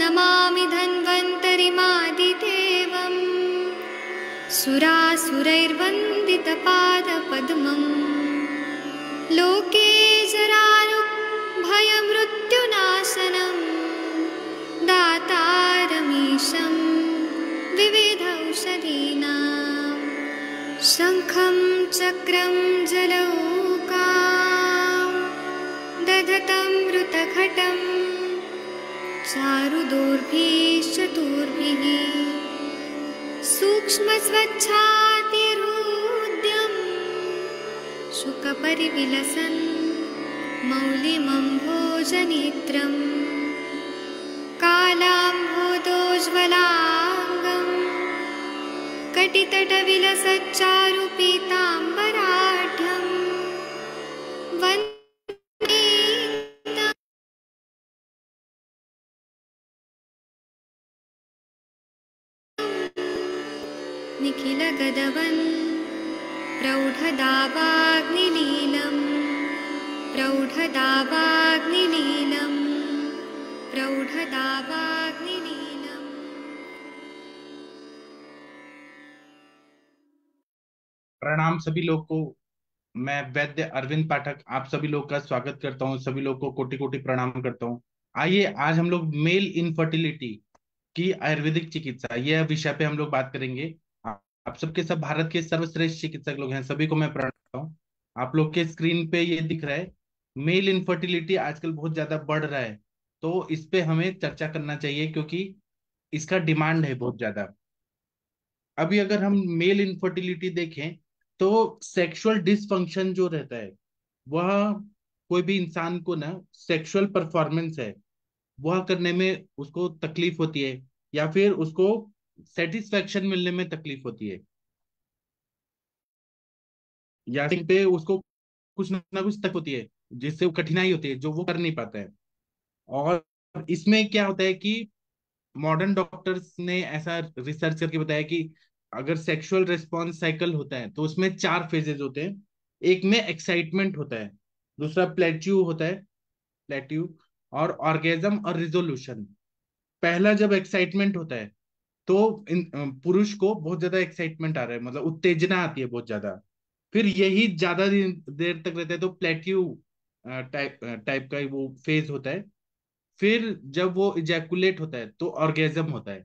नमामि धन्वन्तरिमादिदेवम् सुरासुरैर्वन्दितपादपद्मम् लोके जरारुभयमृत्युनाशनम् दातारमीशं विविधौषधीनां शङ्खं चक्रं जलौकां दधतं मृतघटं चारुदोर्भिश्चतुर्भिः सूक्ष्मस्वच्छातिहृद्यं शुकपरिविलसन् मौलिमम्भोजनेत्रम् कालाम्भोदोज्ज्वलाङ्गं कटितटविलसच्चारुपीताम्बराढ्यं वन्दे निखिलगदवन् प्रौढदावाग्निलीलम् प्रौढदावाग्निलीलम् प्रौढदावाग्निलीलम्। प्रणाम सभी लोग को। मैं वैद्य अरविंद पाठक आप सभी लोग का स्वागत करता हूं। सभी लोग को कोटि कोटि प्रणाम करता हूं। आइए आज हम लोग मेल इनफर्टिलिटी की आयुर्वेदिक चिकित्सा यह विषय पे हम लोग बात करेंगे। आप सबके सब भारत के सर्वश्रेष्ठ चिकित्सक लोग हैं, सभी को मैं प्रणाम करता हूं। आप लोग के स्क्रीन पे ये दिख रहा है, मेल इनफर्टिलिटी आजकल बहुत ज्यादा बढ़ रहा है, तो इस पे हमें चर्चा करना चाहिए क्योंकि इसका डिमांड है बहुत ज्यादा। अभी अगर हम मेल इनफर्टिलिटी देखें तो सेक्सुअल डिसफंक्शन जो रहता है वह कोई भी इंसान को ना सेक्सुअल परफॉर्मेंस है वह करने में उसको तकलीफ होती है या फिर उसको सेटिस्फेक्शन मिलने में तकलीफ होती है या फिर पे उसको कुछ ना कुछ तक होती है जिससे वो कठिनाई होती है जो वो कर नहीं पाता है। और इसमें क्या होता है कि मॉडर्न डॉक्टर्स ने ऐसा रिसर्च करके बताया कि अगर सेक्सुअल रेस्पॉन्स साइकिल होता है तो उसमें 4 फेजेस होते हैं। एक में एक्साइटमेंट होता है, दूसरा प्लेट्यू होता है, प्लेट्यू और ऑर्गेजम और रिजोल्यूशन। पहला जब एक्साइटमेंट होता है तो पुरुष को बहुत ज्यादा एक्साइटमेंट आ रहा है, मतलब उत्तेजना आती है बहुत ज्यादा। फिर यही ज्यादा देर तक रहता है तो प्लेट्यू टाइप टाइप का वो फेज होता है। फिर जब वो इजैकुलेट होता है तो ऑर्गेजम होता है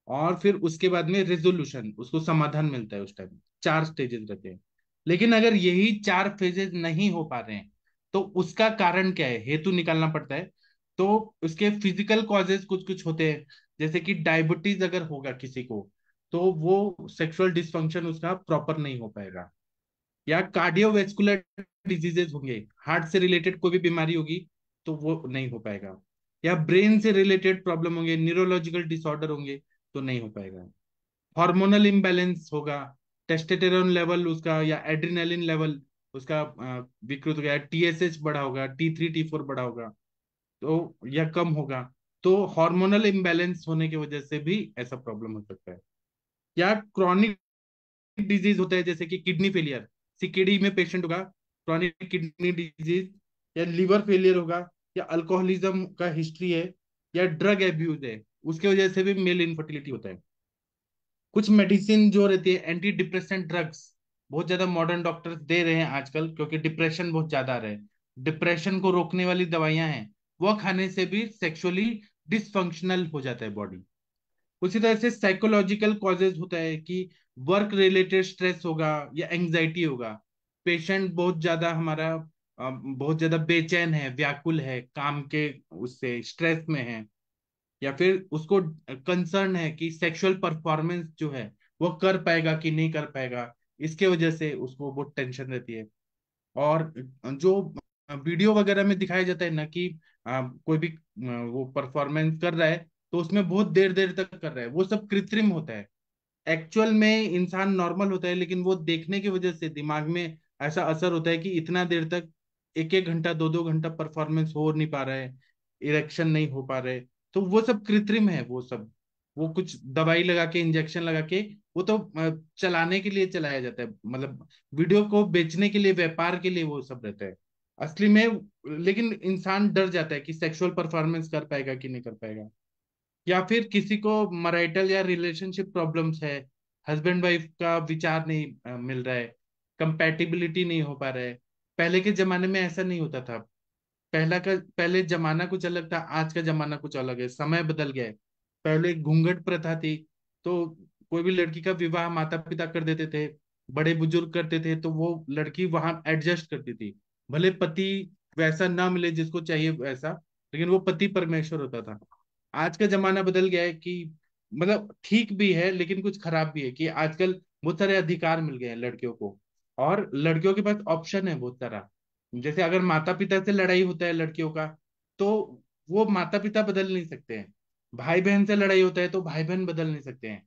और फिर उसके बाद में रेजोल्यूशन, उसको समाधान मिलता है। उस टाइम 4 स्टेजेस रहते हैं। लेकिन अगर यही 4 फेजेस नहीं हो पा रहे हैं तो उसका कारण क्या है, हेतु निकालना पड़ता है। तो उसके फिजिकल कॉजेज कुछ कुछ होते हैं, जैसे कि डायबिटीज अगर होगा किसी को तो वो सेक्सुअल डिसफंक्शन उसका प्रॉपर नहीं हो पाएगा, या कार्डियोवेस्कुलर डिजीजेस होंगे, हार्ट से रिलेटेड कोई भी बीमारी होगी तो वो नहीं हो पाएगा, या ब्रेन से रिलेटेड प्रॉब्लम होंगे, न्यूरोलॉजिकल डिसऑर्डर होंगे तो नहीं हो पाएगा। हार्मोनल इम्बैलेंस होगा, टेस्टोस्टेरोन लेवल उसका या एड्रिनलिन लेवल उसका विकृत हो गया, टीएसएच बढ़ा होगा, T3 T4 बढ़ा होगा तो या कम होगा, तो हार्मोनल इम्बैलेंस होने की वजह से भी ऐसा प्रॉब्लम हो सकता है। या क्रॉनिक डिजीज होता है जैसे कि किडनी फेलियर, सीकेडी में पेशेंट होगा क्रॉनिक किडनी डिजीज, या लिवर फेलियर होगा, या अल्कोहलिज्म का हिस्ट्री है, या ड्रग एब्यूज है, उसके वजह से भी मेल इनफर्टिलिटी होता है। कुछ मेडिसिन जो रहती है एंटी डिप्रेसेंट ड्रग्स बहुत ज्यादा मॉडर्न डॉक्टर्स दे रहे हैं आजकल क्योंकि डिप्रेशन बहुत ज्यादा आ रहा है। डिप्रेशन को रोकने वाली दवाइयां हैं, वह खाने से भी सेक्सुअली डिसफंक्शनल हो जाता है बॉडी। उसी तरह से साइकोलॉजिकल कॉजेज होता है कि वर्क रिलेटेड स्ट्रेस होगा या एंजाइटी होगा। पेशेंट बहुत ज्यादा हमारा बहुत ज्यादा बेचैन है, व्याकुल है, काम के उससे स्ट्रेस में है, या फिर उसको कंसर्न है कि सेक्सुअल परफॉर्मेंस जो है वो कर पाएगा कि नहीं कर पाएगा, इसके वजह से उसको बहुत टेंशन रहती है। और जो वीडियो वगैरह में दिखाया जाता है ना कि कोई भी वो परफॉर्मेंस कर रहा है तो उसमें बहुत देर देर तक कर रहा है, वो सब कृत्रिम होता है। एक्चुअल में इंसान नॉर्मल होता है लेकिन वो देखने की वजह से दिमाग में ऐसा असर होता है कि इतना देर तक 1 1 घंटा 2 2 घंटा परफॉर्मेंस हो नहीं पा रहा है, इरेक्शन नहीं हो पा रहे, तो वो सब कृत्रिम है। वो सब वो कुछ दवाई लगा के इंजेक्शन लगा के वो तो चलाने के लिए चलाया जाता है, मतलब वीडियो को बेचने के लिए, व्यापार के लिए वो सब रहता है असली में। लेकिन इंसान डर जाता है कि सेक्सुअल परफॉर्मेंस कर पाएगा कि नहीं कर पाएगा। या फिर किसी को मैरिटल या रिलेशनशिप प्रॉब्लम्स है, हस्बैंड वाइफ का विचार नहीं मिल रहा है, कंपैटिबिलिटी नहीं हो पा रहा है। पहले के जमाने में ऐसा नहीं होता था। पहले जमाना कुछ अलग था, आज का जमाना कुछ अलग है, समय बदल गया है। पहले घूंघट प्रथा थी, तो कोई भी लड़की का विवाह माता पिता कर देते थे, बड़े बुजुर्ग करते थे, तो वो लड़की वहां एडजस्ट करती थी। भले पति वैसा ना मिले जिसको चाहिए वैसा, लेकिन वो पति परमेश्वर होता था। आज का जमाना बदल गया है कि मतलब ठीक भी है लेकिन कुछ खराब भी है, कि आजकल बहुत सारे अधिकार मिल गए हैं लड़कियों को, और लड़कियों के पास ऑप्शन है बहुत सारा। जैसे अगर माता पिता से लड़ाई होता है लड़कियों का, तो वो माता पिता बदल नहीं सकते हैं। भाई बहन से लड़ाई होता है तो भाई बहन बदल नहीं सकते हैं।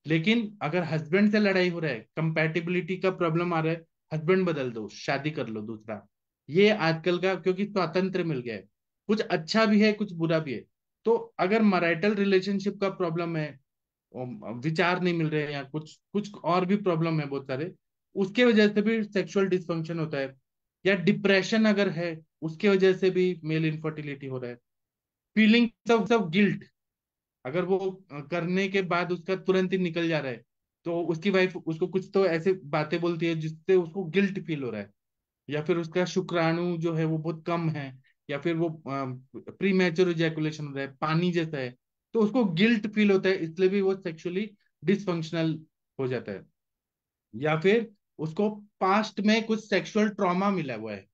लेकिन अगर हस्बैंड से लड़ाई हो रहा है, कंपैटिबिलिटी का प्रॉब्लम आ रहा है, हस्बैंड बदल दो, शादी कर लो दूसरा। ये आजकल का, क्योंकि स्वातंत्र मिल गया है। कुछ अच्छा भी है कुछ बुरा भी है। तो अगर मैरिटल रिलेशनशिप का प्रॉब्लम है, विचार नहीं मिल रहे हैं, या कुछ कुछ और भी प्रॉब्लम है बहुत सारे, उसके वजह से भी सेक्सुअल डिसफंक्शन होता है। या डिप्रेशन अगर है, उसके वजह से भी मेल इनफर्टिलिटी हो रहा है। फीलिंग ऑफ गिल्ट, अगर वो करने के बाद उसका तुरंत ही निकल जा रहा है, तो उसकी वाइफ उसको कुछ तो ऐसे बातें बोलती है जिससे उसको गिल्ट फील हो रहा है। या फिर उसका शुक्राणु जो है वो बहुत कम है, या फिर वो प्री मैच्योर इजैकुलेशन हो रहा है, पानी जैसा है, तो उसको गिल्ट फील होता है, इसलिए भी वो सेक्सुअली डिसफंक्शनल हो जाता है। या फिर उसको पास्ट में कुछ सेक्सुअल ट्रॉमा मिला हुआ है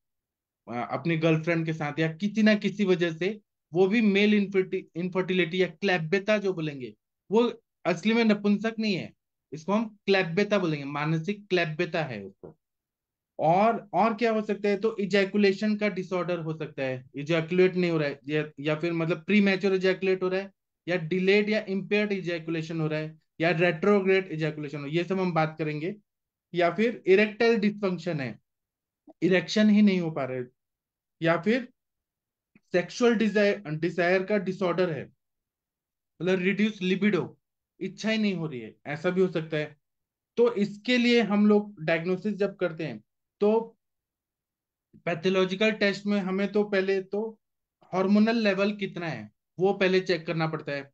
अपनी गर्लफ्रेंड के साथ, या किसी ना किसी वजह से। वो भी मेल इनफर्टिलिटी या क्लैब्यता जो बोलेंगे, वो असली में नपुंसक नहीं है, इसको हम क्लैब्यता बोलेंगे, मानसिक क्लैब्यता है उसको। और क्या हो सकता है, तो इजैकुलेशन का डिसऑर्डर हो सकता है, इजैकुलेट नहीं हो रहा है, या फिर मतलब प्री मैच्योर इजैकुलेट हो रहा है, या डिलेड या इम्पेयर्ड इजैकुलेशन हो रहा है, या रेट्रोग्रेड इजैकुलेशन हो, ये सब हम बात करेंगे। या फिर इरेक्टाइल डिसफंक्शन है, इरेक्शन ही नहीं हो पा रहा है। या फिर सेक्सुअल डिजायर डिजायर का डिसऑर्डर है, मतलब रिड्यूस लिबिडो, इच्छा ही नहीं हो रही है, ऐसा भी हो सकता है। तो इसके लिए हम लोग डायग्नोसिस जब करते हैं, तो पैथोलॉजिकल टेस्ट में हमें तो पहले तो हार्मोनल लेवल कितना है वो पहले चेक करना पड़ता है।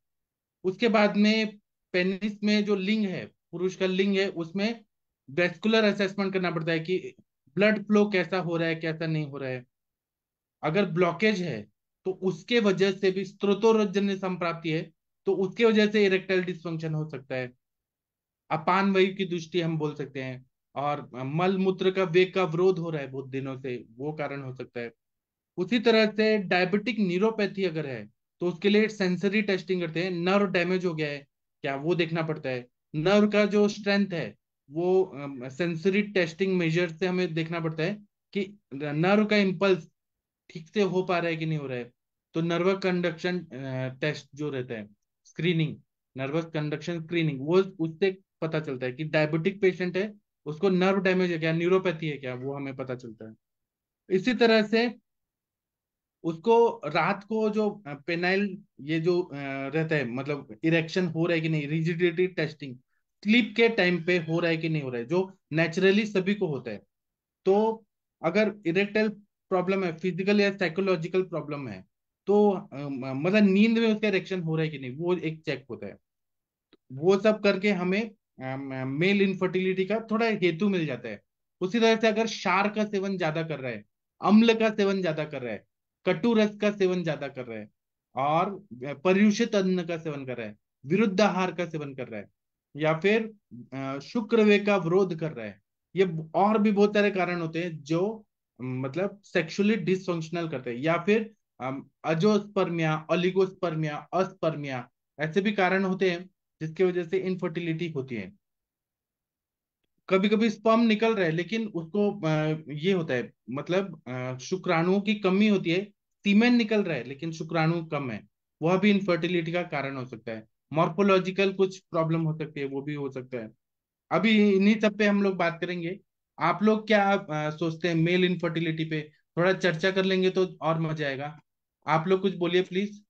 उसके बाद में पेनिस में जो लिंग है, पुरुष का लिंग है, उसमें वेस्कुलर असेसमेंट करना पड़ता है कि ब्लड फ्लो कैसा हो रहा है कैसा नहीं हो रहा है। अगर ब्लॉकेज है तो उसके वजह से भी स्त्रोतोरजन्य संप्राप्ति है, तो उसके वजह से इरेक्टाइल डिसफंक्शन हो सकता है। अपान वायु की दृष्टि हम बोल सकते हैं। और मल मूत्र का वेग का अवरोध हो रहा है बहुत दिनों से, वो कारण हो सकता है। उसी तरह से डायबिटिक न्यूरोपैथी अगर है, तो उसके लिए सेंसरी टेस्टिंग करते हैं, नर्व डैमेज हो गया है क्या वो देखना पड़ता है। नर्व का जो स्ट्रेंथ है वो सेंसरी टेस्टिंग मेजर से हमें देखना पड़ता है कि नर्व का इम्पल्स ठीक से हो पा रहा है कि नहीं हो रहा है। तो नर्वस कंडक्शन टेस्ट जो रहता है, स्क्रीनिंग, नर्वस कंडक्शन स्क्रीनिंग, वो उससे पता चलता है कि डायबिटिक पेशेंट है, उसको नर्व डैमेज है क्या, न्यूरोपैथी है क्या, वो हमें पता चलता है। इसी तरह से उसको रात को जो पेनाइल, ये जो रहता है, मतलब इरेक्शन हो रहा है कि नहीं, रिजिडिटी टेस्टिंग, स्लीप के टाइम पे हो रहा है कि नहीं हो रहा है, जो नेचुरली सभी को होता है। तो अगर इरेक्टाइल प्रॉब्लम है, फिजिकल या साइकोलॉजिकल प्रॉब्लम है, तो मतलब नींद में उसका इरेक्शन हो रहा है कि नहीं, वो एक चेक होता है। वो सब करके हमें मेल इनफर्टिलिटी का थोड़ा हेतु मिल जाता है। उसी तरह से अगर क्षार का सेवन ज्यादा कर रहा है, अम्ल का सेवन ज्यादा कर रहा है, कटु रस का सेवन ज्यादा कर रहा है, और पर्युषित अन्न का सेवन कर रहा है, विरुद्ध आहार का सेवन कर रहा है, या फिर शुक्रवे का विरोध कर रहा है, ये और भी बहुत सारे कारण होते हैं जो मतलब सेक्सुअली डिसफंक्शनल करते हैं। या फिर अजोस्पर्मिया, ओलिगोस्पर्मिया, अस्पर्मिया, ऐसे भी कारण होते हैं जिसकी वजह से इनफर्टिलिटी होती है। कभी कभी स्पर्म निकल रहा है लेकिन उसको ये होता है, मतलब शुक्राणुओं की कमी होती है, सीमेन निकल रहा है लेकिन शुक्राणु कम है, वह भी इनफर्टिलिटी का कारण हो सकता है। मॉर्फोलॉजिकल कुछ प्रॉब्लम हो सकती है, वो भी हो सकता है। अभी इन्हीं सब पे हम लोग बात करेंगे। आप लोग क्या सोचते हैं मेल इनफर्टिलिटी पे, थोड़ा चर्चा कर लेंगे तो और मजा आएगा। आप लोग कुछ बोलिए please.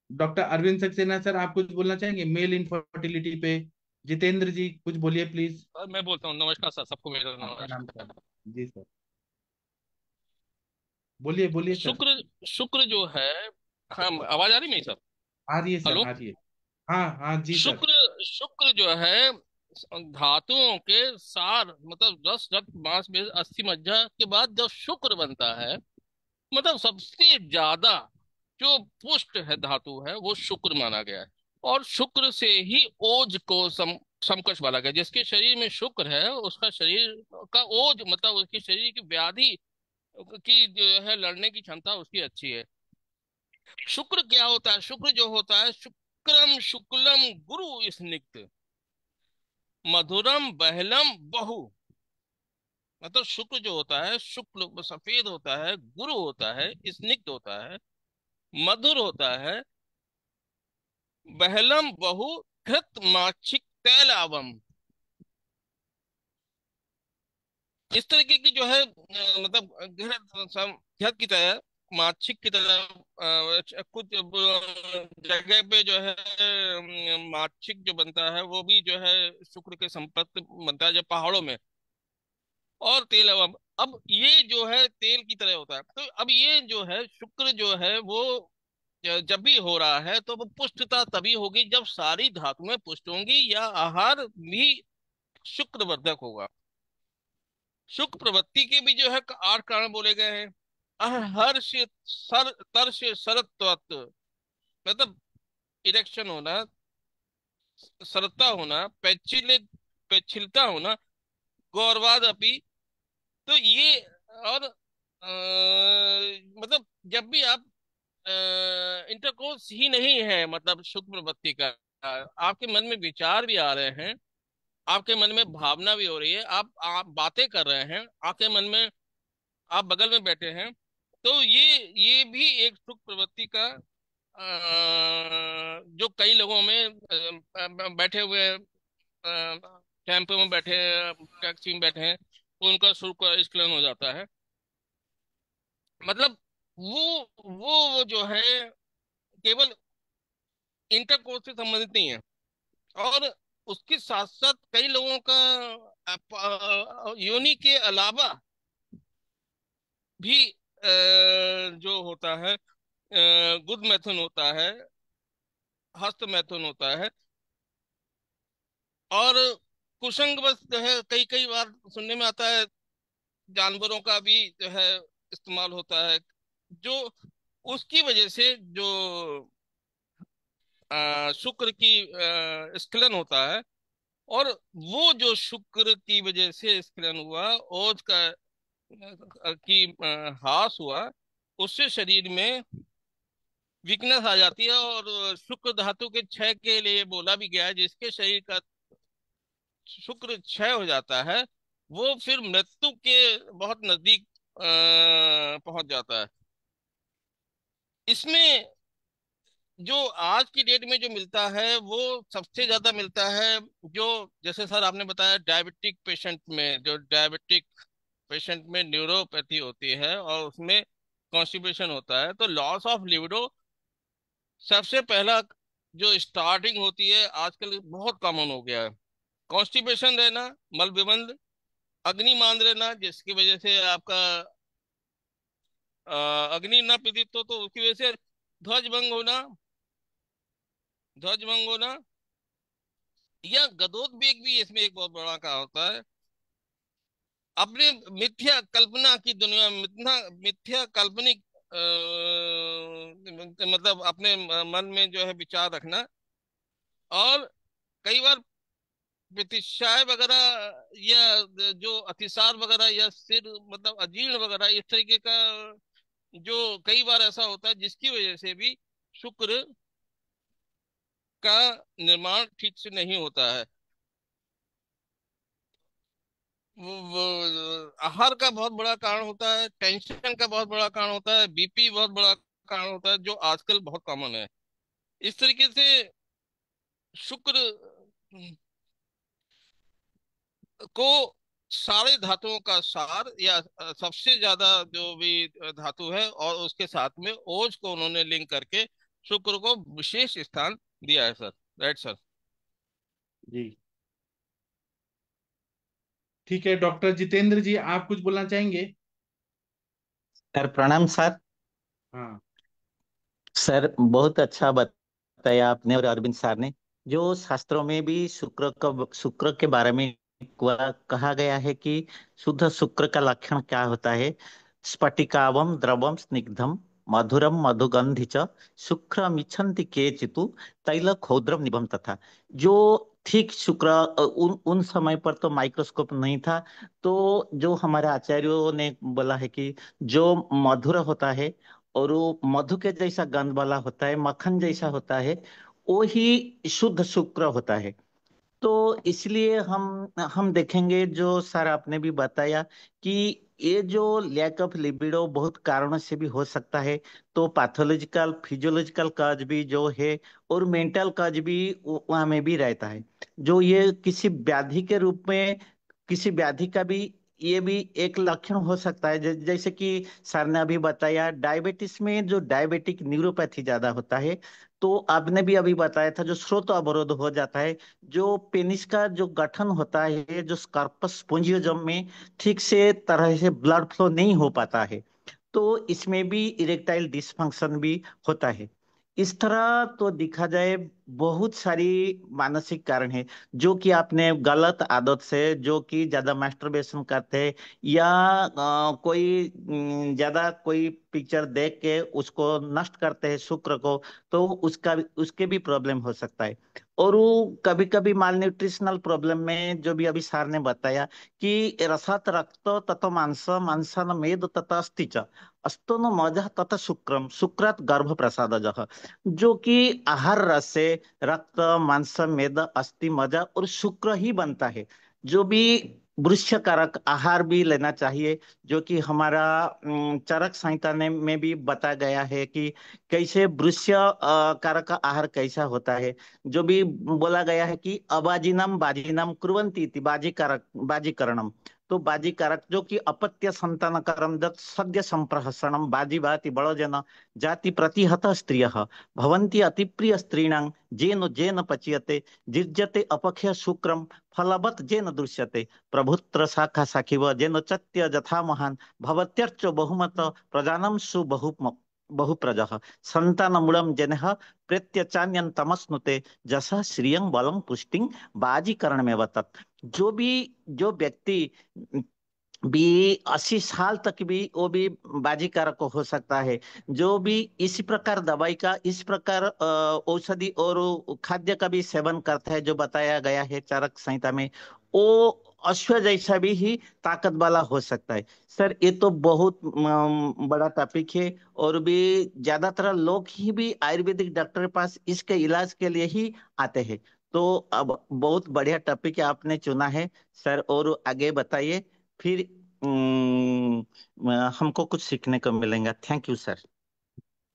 Doctor Arvind Saxena sir, आप कुछ बोलना चाहेंगे मेल इनफर्टिलिटी पे? जितेंद्र जी कुछ बोलिए प्लीज। सर मैं बोलता हूँ, नमस्कार सर, सबको मेरा आपका नाम सर? नमस्कार। जी सर, बोलिए बोलिए सर। शुक्र शुक्र जो है, हाँ आवाज आ रही नहीं सर? आ रही है सर, हेलो। आ रही है। हाँ हाँ जी सर। शुक्र शुक्र जो है धातुओं के सार, मतलब रस रक्त मांस में अस्थि मज्जा के बाद जब शुक्र बनता है, मतलब सबसे ज्यादा जो पुष्ट है धातु है वो शुक्र माना गया है। और शुक्र से ही ओज को समकक्ष माना गया। जिसके शरीर में शुक्र है उसका शरीर का ओज, मतलब उसके शरीर की व्याधि की जो है लड़ने की क्षमता उसकी अच्छी है। शुक्र क्या होता है? शुक्र जो होता है, शुक्रम शुक्लम गुरु स्निग्ध मधुरम बहलम बहु। मतलब शुक्र जो होता है, शुक्ल सफेद होता है, गुरु होता है, स्निग्ध होता है, मधुर होता है, बहलम बहु, घृत माक्षिक तैलावम। इस तरीके की जो है मतलब घृत की तरह, माक्षिक की तरह कुछ जगह पे जो है माक्षिक जो बनता है वो भी जो है शुक्र के संपर्क बनता है, जब पहाड़ों में। और तेल, अब ये जो है तेल की तरह होता है। तो अब ये जो है शुक्र जो है वो जब भी हो रहा है तो वो पुष्टता तभी होगी जब सारी धातुएं पुष्ट होंगी या आहार भी शुक्रवर्धक होगा। शुक्र प्रवृत्ति के भी जो है 8 कारण बोले गए हैं। हर्ष, सर तर्ष, सरत्वत, मतलब इरेक्शन होना, सरलता होना, पैच्छिलता होना, गौरवाद अपी। तो ये और मतलब जब भी आप इंटरकोर्स ही नहीं है, मतलब शुक्र प्रवृत्ति का, आपके मन में विचार भी आ रहे हैं, आपके मन में भावना भी हो रही है, आप बातें कर रहे हैं, आपके मन में, आप बगल में बैठे हैं, तो ये भी एक सुख प्रवृत्ति का जो कई लोगों में बैठे हुए टेम्पो में बैठे हैं, टैक्सी में बैठे हैं, तो उनका सुख का स्खलन हो जाता है। मतलब वो जो है केवल इंटरकोर्स से संबंधित नहीं है। और उसके साथ साथ कई लोगों का योनि के अलावा भी जो होता है गुद मैथुन होता है, हस्त मैथुन होता है। और कुसंग बस जो है कई कई बार सुनने में आता है, जानवरों का भी जो है इस्तेमाल होता है, जो उसकी वजह से जो शुक्र की स्खलन होता है। और वो जो शुक्र की वजह से स्खलन हुआ, ओज का की ह्रास हुआ, उससे शरीर में वीकनेस आ जाती है। और शुक्र धातु के क्षय के लिए बोला भी गया है, जिसके शरीर का शुक्र क्षय हो जाता है वो फिर मृत्यु के बहुत नजदीक पहुंच जाता है। इसमें जो आज की डेट में जो मिलता है वो सबसे ज्यादा मिलता है, जो जैसे सर आपने बताया डायबिटिक पेशेंट में, जो डायबिटिक पेशेंट में न्यूरोपैथी होती है और उसमें कॉन्स्टिपेशन होता है, तो लॉस ऑफ लिबिडो सबसे पहला जो स्टार्टिंग होती है, आजकल बहुत कॉमन हो गया है। कॉन्स्टिपेशन रहना, मल विबंध, अग्नि मान रहना, जिसकी वजह से आपका अग्नि न पीड़ित हो तो उसकी वजह से ध्वज भंग होना, ध्वज भंग होना, या गदोद्वेग भी इसमें एक बहुत बड़ा का होता है। अपने मिथ्या कल्पना की दुनिया में, मिथ्या काल्पनिक मतलब अपने मन में जो है विचार रखना। और कई बार प्रतिशाय वगैरह या जो अतिसार वगैरह या सिर मतलब अजीर्ण वगैरह इस तरीके का जो कई बार ऐसा होता है, जिसकी वजह से भी शुक्र का निर्माण ठीक से नहीं होता है। वो आहार का बहुत बड़ा कारण होता है, टेंशन का बहुत बड़ा कारण होता है, बीपी बहुत बड़ा कारण होता है, जो आजकल बहुत कॉमन है। इस तरीके से शुक्र को सारे धातुओं का सार या सबसे ज्यादा जो भी धातु है, और उसके साथ में ओज को उन्होंने लिंक करके शुक्र को विशेष स्थान दिया है सर। Right sir. जी ठीक है, डॉक्टर जितेंद्र जी आप कुछ बोलना चाहेंगे? सर प्रणाम सर। हाँ। सर बहुत अच्छा बताया आपने और अरविंद सर ने, जो शास्त्रों में भी शुक्र के बारे में कहा गया है कि शुद्ध शुक्र का लक्षण क्या होता है। स्फटिकावम द्रवम स्निग्धम मधुरम मधुगंधि च शुक्रम इच्छन्ति केचितु तैल खोद्रम निभम तथा। जो ठीक शुक्र, उन समय पर तो माइक्रोस्कोप नहीं था। तो जो हमारे आचार्यों ने बोला है कि जो मधुर होता है और वो मधु के जैसा गंध वाला होता है, मक्खन जैसा होता है, वो ही शुद्ध शुक्र होता है। तो इसलिए हम देखेंगे, जो सर आपने भी बताया कि ये जो लैक ऑफ लिबिडो बहुत कारणों से भी हो सकता है। तो पैथोलॉजिकल फिजियोलॉजिकल काज भी जो है और मेंटल काज भी वहाँ में भी रहता है। जो ये किसी व्याधि के रूप में, किसी व्याधि का भी ये भी एक लक्षण हो सकता है। जैसे कि सर ने अभी बताया, डायबिटीज में जो डायबिटिक न्यूरोपैथी ज्यादा होता है। तो आपने भी अभी बताया था जो स्रोत अवरोध हो जाता है, जो पेनिस का जो गठन होता है, जो स्कार्पस स्पोंजियोजम में ठीक से तरह से ब्लड फ्लो नहीं हो पाता है, तो इसमें भी इरेक्टाइल डिसफंक्शन भी होता है। इस तरह तो देखा जाए बहुत सारी मानसिक कारण है, जो कि आपने गलत आदत से, जो कि ज्यादा मास्टरबेशन करते हैं या कोई ज्यादा कोई पिक्चर देख के उसको नष्ट करते हैं शुक्र को, तो उसके भी प्रॉब्लम हो सकता है। और वो कभी कभी माल न्यूट्रिशनल प्रॉब्लम में, जो भी अभी सर ने बताया कि रसत रक्त तत मांस मांसन मेद तत अस्ति च अस्तो न मज तत शुक्रम शुक्रात गर्भ प्रसादजः। जो कि आहार रस से रक्त मांस मेद अस्थि मज्जा और शुक्र ही बनता है। जो भी वृक्ष कारक आहार भी लेना चाहिए, जो कि हमारा चरक संहिता ने में भी बताया गया है कि कैसे वृक्ष कारक आहार कैसा होता है। जो भी बोला गया है कि अबाजिनम बाजिनम कुर्वन्ति इति बाजीकरणम। तो बाजीकारक जो कि अपत्य संतानकरम दत् सद्य संप्रहसनम बाजी बाति बड़ोजन जाति प्रतिहत स्त्रिय भवन्ति अतिप्रिय स्त्रीणां जेन जेन पच्यते जिज्यते अपख्य शुक्रम फलवत् जेन दृश्यते प्रभुत्र शाखा साखिव जेन चत्य जथा महान भवत्यर्च बहुमत प्रजानम बहुप्रजः संतानमूलम जनः प्रत्यचान्यं तमस्नुते जसा श्रियं बलं पुष्टिं बाजीकरण में तत्। जो व्यक्ति भी 80 साल तक भी वो भी बाजीकारक हो सकता है। जो भी इसी प्रकार दवाई का, इस प्रकार औषधि और खाद्य का भी सेवन करता है, जो बताया गया है चरक संहिता में, वो अश्व जैसा भी ही ताकत वाला हो सकता है। सर ये तो बहुत बड़ा टॉपिक है, और भी ज्यादातर लोग ही भी आयुर्वेदिक डॉक्टर के पास इसके इलाज के लिए ही आते हैं। तो अब बहुत बढ़िया टॉपिक आपने चुना है सर, और आगे बताइए। फिर हमको कुछ सीखने को मिलेगा। Thank you sir.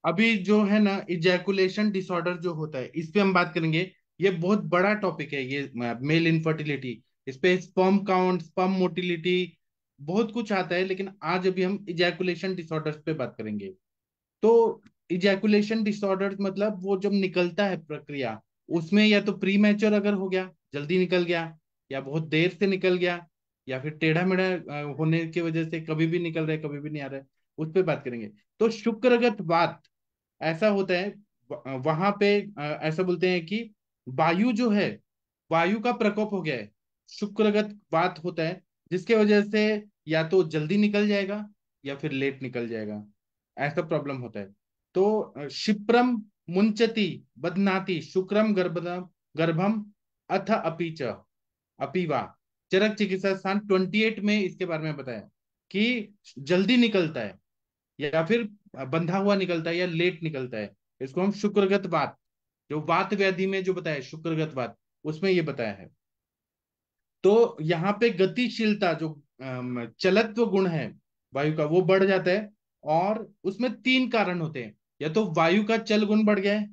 अभी जो है ना, इजैकुलेशन डिसऑर्डर जो होता है, इस पे हम बात करेंगे। ये बहुत बड़ा टॉपिक है ये, मेल इनफर्टिलिटी। इस पे स्पर्म काउंट, स्पर्म मोटिलिटी, बहुत कुछ आता है, लेकिन आज अभी हम इजैकुलेशन डिसऑर्डर्स पे बात करेंगे। तो इजैकुलेशन डिसऑर्डर मतलब वो जब निकलता है प्रक्रिया, उसमें या तो प्री मैच्योर अगर हो गया, जल्दी निकल गया, या बहुत देर से निकल गया, या फिर टेढ़ा मेढ़ा होने की वजह से कभी भी निकल रहा है कभी भी नहीं आ रहा है, उस पे बात करेंगे। तो शुक्रगत वात ऐसा होता है, वहां पे ऐसा बोलते हैं कि वायु जो है, वायु का प्रकोप हो गया है, शुक्रगत वात होता है, जिसके वजह से या तो जल्दी निकल जाएगा या फिर लेट निकल जाएगा, ऐसा प्रॉब्लम होता है। तो क्षिप्रम मुंचति बदनाति शुक्रम गर्भम अथ अपीच अपीवा। चरक चिकित्सा स्थान 28 में इसके बारे में बताया कि जल्दी निकलता है या फिर बंधा हुआ निकलता है या लेट निकलता है। इसको हम शुक्रगत वात, जो वात व्याधि में जो बताया शुक्रगत वात, उसमें ये बताया है। तो यहाँ पे गतिशीलता जो चलत्व गुण है वायु का, वो बढ़ जाता है। और उसमें 3 कारण होते हैं। या तो वायु का चल गुण बढ़ गया है,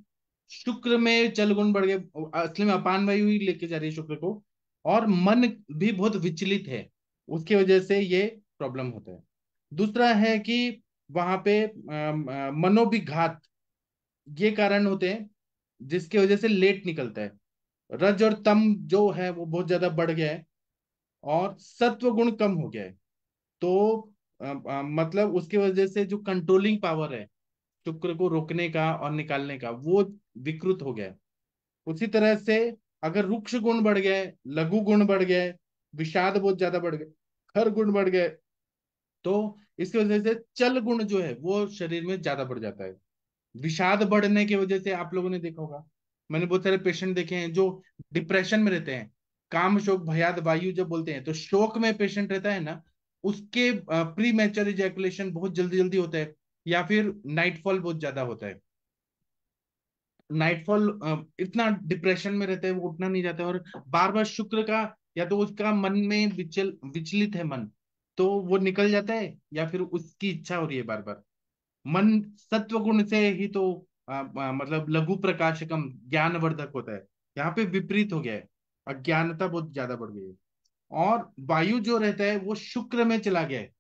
शुक्र में चल गुण बढ़ गया, असली में अपान वायु ही लेके जा रही है शुक्र को, और मन भी बहुत विचलित है, उसकी वजह से ये प्रॉब्लम होता है। दूसरा है कि वहां पे मनोविघात, ये कारण होते हैं जिसकी वजह से लेट निकलता है। रज और तम जो है वो बहुत ज्यादा बढ़ गया है, और सत्व गुण कम हो गया है। तो मतलब उसकी वजह से जो कंट्रोलिंग पावर है, शुक्र को रोकने का और निकालने का, वो विकृत हो गया है। उसी तरह से अगर रुक्ष गुण बढ़ गए, लघु गुण बढ़ गए, विषाद बहुत ज्यादा बढ़ गए, खर गुण बढ़ गए, तो इसकी वजह से चल गुण जो है वो शरीर में ज्यादा बढ़ जाता है। विषाद बढ़ने की वजह से आप लोगों ने देखा होगा, मैंने बहुत सारे पेशेंट देखे हैं जो डिप्रेशन में रहते हैं। काम शोक भयाद वायु जब बोलते हैं, तो शोक में पेशेंट रहता है ना, उसके प्री मैच्योर इजैकुलेशन बहुत जल्दी जल्दी होता है, या फिर नाइटफॉल बहुत ज्यादा होता है। नाइटफॉल इतना डिप्रेशन में रहता है, वो उठना नहीं चाहता है, और बार बार शुक्र का, या तो उसका मन में विचलित है मन, तो वो निकल जाता है, या फिर उसकी इच्छा हो रही है बार बार। मन सत्व गुण से ही तो मतलब लघु प्रकाशकम ज्ञानवर्धक होता है, यहाँ पे विपरीत हो गया है, अज्ञानता बहुत ज्यादा बढ़ गई है। और वायु जो रहता है वो शुक्र में चला गया है।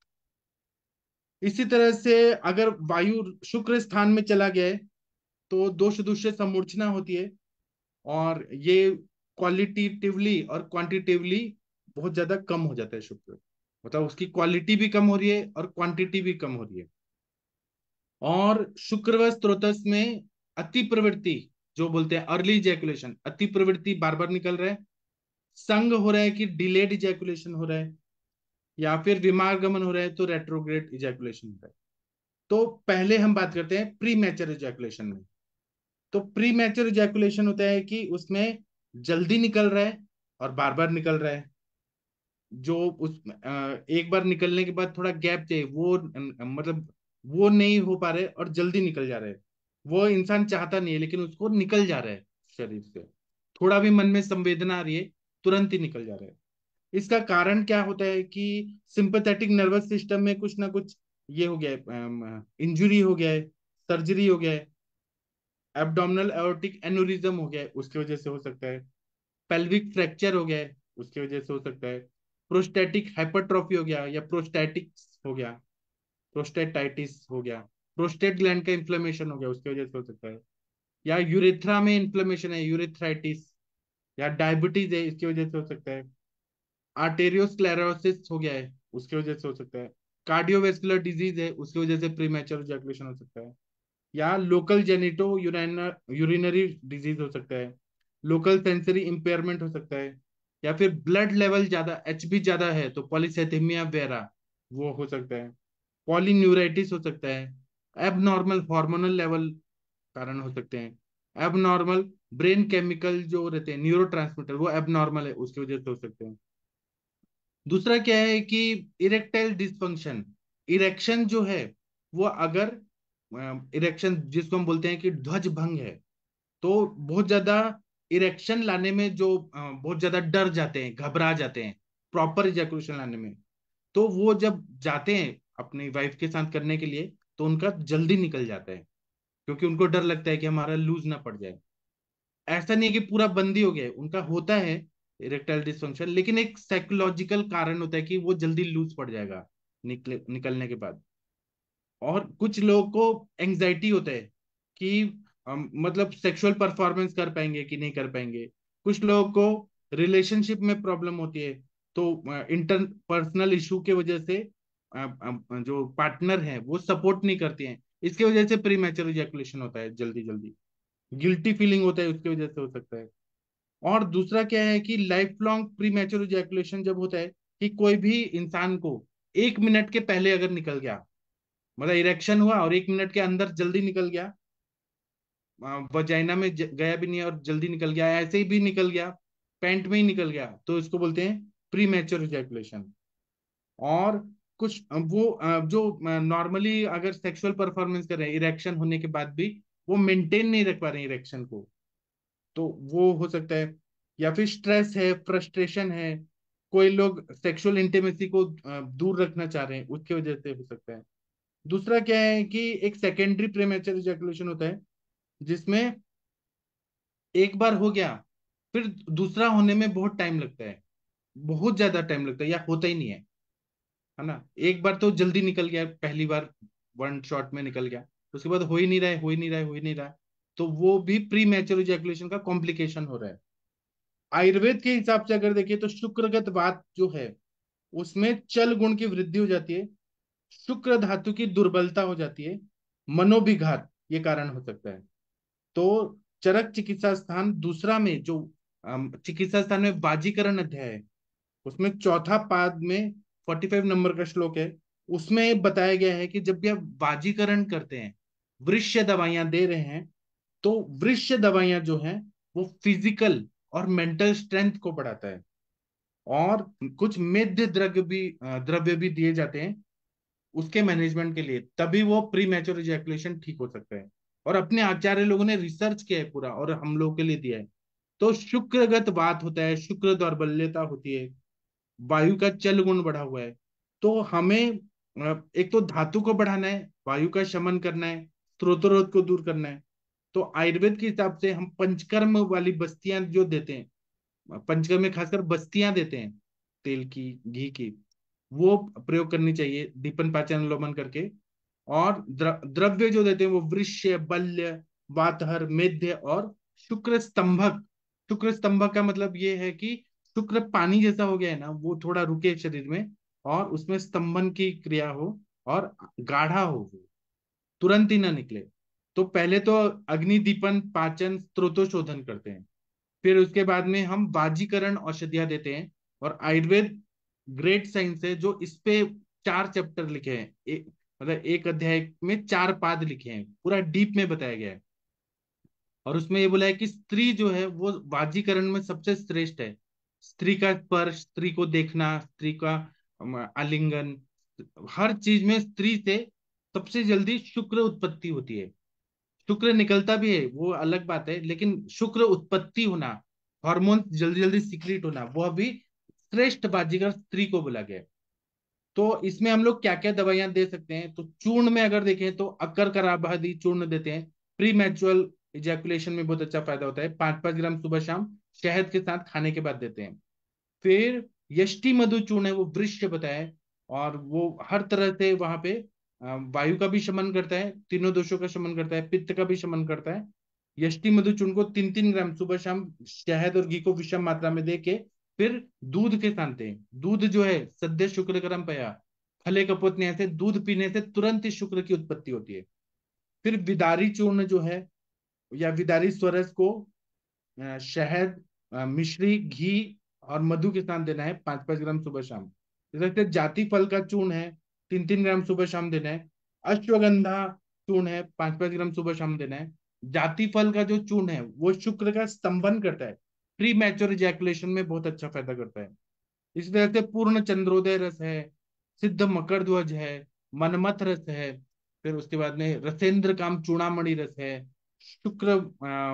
इसी तरह से अगर वायु शुक्र स्थान में चला गया है, तो दोष दूसरे समूर्छना होती है, और ये क्वालिटेटिवली और क्वांटिटेटिवली बहुत ज्यादा कम हो जाता है शुक्र, मतलब उसकी क्वालिटी भी कम हो रही है और क्वांटिटी भी कम हो रही है। और शुक्र व स्त्रोतस में अति प्रवृत्ति, जो बोलते हैं अर्ली इजैकुलेशन, अति प्रवृत्ति बार बार निकल रहा है, संग हो रहा है कि डिलेड इजैकुलेशन हो रहा है, या फिर विमार्गमन हो रहा है तो रेट्रोग्रेड इजैकुलेशन हो रहा है। तो पहले हम बात करते हैं प्री मैच्योर इजैकुलेशन में। तो प्री मैच्योर इजैकुलेशन होता है कि उसमें जल्दी निकल रहा है और बार बार निकल रहा है। जो एक बार निकलने के बाद थोड़ा गैप चाहिए, वो मतलब वो नहीं हो पा रहे और जल्दी निकल जा रहे हैं। वो इंसान चाहता नहीं है, लेकिन उसको निकल जा रहा है शरीर से। थोड़ा भी मन में संवेदना आ रही है, तुरंत ही निकल जा रहा है। इसका कारण क्या होता है कि सिंपैथेटिक नर्वस सिस्टम में कुछ ना कुछ ये हो गया है, इंजुरी हो गया है, सर्जरी हो गया है, एब्डोमिनल एओर्टिक एन्यूरिज्म हो गया है, उसकी वजह से हो सकता है। पेल्विक फ्रैक्चर हो गया है, उसकी वजह से हो सकता है। प्रोस्टैटिक हाइपरट्रॉफी हो गया, या प्रोस्टैटिक्स हो गया, प्रोस्टेटाइटिस हो गया, प्रोस्टेट ग्लैंड का इन्फ्लेमेशन हो गया, उसकी वजह से हो सकता है। या यूरेथ्रा में इन्फ्लेमेशन है, यूरेथ्राइटिस, या डायबिटीज है, इसकी वजह से हो सकता है। आर्टेरियोस्क्लेरोसिस हो गया है, उसकी वजह से हो सकता है। कार्डियोवेस्कुलर डिजीज है, उसकी वजह से प्रीमैच्योर इजैकुलेशन हो सकता है। या लोकल जेनिटो यूरिनरी डिजीज हो सकता है। लोकल सेंसरी इंपेयरमेंट हो सकता है। या फिर ब्लड लेवल ज्यादा, एचबी ज्यादा है तो पॉलीसाइथेमिया वेरा वो हो सकता है। पॉलीन्यूराइटिस हो सकता है। एबनॉर्मल हार्मोनल लेवल कारण हो सकते हैं। एबनॉर्मल ब्रेन केमिकल जो रहते हैं न्यूरो वो एबनॉर्मल है, उसकी वजह से हो सकते हैं। दूसरा क्या है कि इरेक्टाइल डिसफंक्शन, इरेक्शन जो है वो अगर, इरेक्शन जिसको हम बोलते हैं कि ध्वज भंग है, तो बहुत ज्यादा इरेक्शन लाने में जो बहुत ज्यादा डर जाते हैं, घबरा जाते हैं प्रॉपर इजैकुलेशन लाने में, तो वो जब जाते हैं अपनी वाइफ के साथ करने के लिए, तो उनका जल्दी निकल जाता है, क्योंकि उनको डर लगता है कि हमारा लूज ना पड़ जाए। ऐसा नहीं है कि पूरा बंदी हो गया है, उनका होता है इरेक्टाइल डिसफंक्शन, लेकिन एक साइकोलॉजिकल कारण होता है कि वो जल्दी लूज पड़ जाएगा निकलने के बाद। और कुछ लोगों को एंजाइटी होता है कि हम मतलब सेक्सुअल परफॉर्मेंस कर पाएंगे कि नहीं कर पाएंगे। कुछ लोगों को रिलेशनशिप में प्रॉब्लम होती है, तो इंटर पर्सनल इशू के वजह से जो पार्टनर है वो सपोर्ट नहीं करते हैं, इसके वजह से प्री मैच्योर इजैकुलेशन होता है जल्दी जल्दी। गिल्टी फीलिंग होता है, उसकी वजह से हो सकता है। और दूसरा क्या है कि life long pre mature ejaculation जब होता है, कि कोई भी इंसान को 1 मिनट के पहले अगर निकल गया, मतलब इरेक्शन हुआ और 1 मिनट के अंदर जल्दी निकल गया, वजाइना में गया भी नहीं और जल्दी निकल गया, ऐसे ही भी निकल गया, पैंट में ही निकल गया, तो इसको बोलते हैं प्री मैच्योर इजैकुलेशन। और कुछ वो जो नॉर्मली अगर सेक्सुअल परफॉर्मेंस कर रहे हैं इरेक्शन होने के बाद भी, वो मेंटेन नहीं रख पा रहे हैं इरेक्शन को, तो वो हो सकता है। या फिर स्ट्रेस है, फ्रस्ट्रेशन है, कोई लोग सेक्सुअल इंटीमेसी को दूर रखना चाह रहे हैं, उसकी वजह से हो सकता है। दूसरा क्या है कि एक सेकेंडरी प्रीमेच्योर इजैकुलेशन होता है, जिसमें एक बार हो गया, फिर दूसरा होने में बहुत टाइम लगता है, बहुत ज्यादा टाइम लगता है, या होता ही नहीं है ना। एक बार तो जल्दी निकल गया, पहली बार वन शॉट में निकल गया, उसके बाद हो ही नहीं रहा है, हो ही नहीं रहा है, हो ही नहीं रहा है, तो वो भी प्री मैच्योर इजैकुलेशन का कॉम्प्लिकेशन हो रहा है। आयुर्वेद के हिसाब से अगर देखिए तो शुक्रगत वात जो है, उसमें चल गुण की वृद्धि हो जाती है, शुक्र धातु की दुर्बलता हो जाती है, मनोविघात, ये कारण हो सकता है। तो चरक चिकित्सा स्थान दूसरा में जो चिकित्सा स्थान में वाजीकरण अध्याय है, उसमें चौथा पाद में 45 नंबर का श्लोक है। उसमें बताया गया है कि जब भी आप वाजीकरण करते हैं, वृक्ष दवाइयां दे रहे हैं, तो वृक्ष दवाइयां जो हैं वो फिजिकल और मेंटल स्ट्रेंथ को बढ़ाता है। और कुछ मेद्य द्रव्य भी दिए जाते हैं उसके मैनेजमेंट के लिए, तभी वो प्री मैच्योर इजैकुलेशन ठीक हो सकता है। और अपने आचार्य लोगों ने रिसर्च किया है पूरा, और हम लोगों के लिए दिया है। तो शुक्रगत वात होता है, शुक्र दौर्बल्यता होती है, वायु का चल गुण बढ़ा हुआ है। तो हमें एक तो धातु को बढ़ाना है, वायु का शमन करना है, स्त्रोतरोध को दूर करना है। तो आयुर्वेद के हिसाब से हम पंचकर्म वाली बस्तियां जो देते हैं, पंचकर्म में खासकर बस्तियां देते हैं तेल की, घी की, वो प्रयोग करनी चाहिए दीपन पाचन अनुलोमन करके। और द्रव्य जो देते हैं वो वृष्य, बल्य, वातहर, मेध्य और शुक्र स्तंभक। शुक्र स्तंभक का मतलब ये है कि शुक्र पानी जैसा हो गया है ना, वो थोड़ा रुके शरीर में और उसमें स्तंभन की क्रिया हो और गाढ़ा हो वो, तुरंत ही ना निकले। तो पहले तो अग्नि दीपन पाचन स्त्रोतोशोधन करते हैं, फिर उसके बाद में हम वाजीकरण औषधियां देते हैं। और आयुर्वेद ग्रेट साइंस है जो इस पे 4 चैप्टर लिखे हैं, मतलब एक अध्याय में 4 पाद लिखे हैं, पूरा डीप में बताया गया है। और उसमें ये बोला है कि स्त्री जो है वो वाजीकरण में सबसे श्रेष्ठ है। स्त्री का स्पर्श, स्त्री को देखना, स्त्री का आलिंगन, हर चीज में स्त्री से सबसे जल्दी शुक्र उत्पत्ति होती है। शुक्र निकलता भी है वो अलग बात है, लेकिन शुक्र उत्पत्ति होना, हार्मोन जल्दी जल्दी सिक्रीट होना, वह भी श्रेष्ठ बाजीगर स्त्री को बोला गया है। तो इसमें हम लोग क्या क्या दवाइयां दे सकते हैं, तो चूर्ण में अगर देखें तो अकर कराबादी चूर्ण देते हैं, प्री मैच्योरल इजैकुलेशन में बहुत अच्छा फायदा होता है। 5-5 ग्राम सुबह शाम शहद के साथ खाने के बाद देते हैं। फिर यष्टि मधु चूर्ण है, वो वृक्ष बताया है, और वो हर तरह से वहां पे वायु का भी शमन करता है, तीनों दोषों का शमन करता है, पित्त का भी शमन करता है। यष्टि मधु चूर्ण को 3-3 ग्राम सुबह शाम शहद और घी को विषम मात्रा में दे के फिर दूध के साथ दें। दूध जो है सद्य शुक्र पया, फले कपोत से दूध पीने से तुरंत ही शुक्र की उत्पत्ति होती है। फिर विदारी चूर्ण जो है या विदारी स्वरस को शहद, मिश्री, घी और मधु के साथ देना है 5-5 ग्राम सुबह शाम। जैसे जाति फल का चूर्ण है, 3-3 ग्राम सुबह शाम देना है। अश्वगंधा चूर्ण है, 5-5 ग्राम सुबह शाम देना है। जाति फल का जो चूर्ण है वो शुक्र का स्तंभन करता है, प्री मैच्योर इजैकुलेशन में बहुत अच्छा फायदा करता है। इसी तरह से पूर्ण चंद्रोदय रस है, सिद्ध मकर ध्वज है, मनमथ रस है, फिर उसके बाद में रसेंद्र काम चूड़ामणि रस है, शुक्र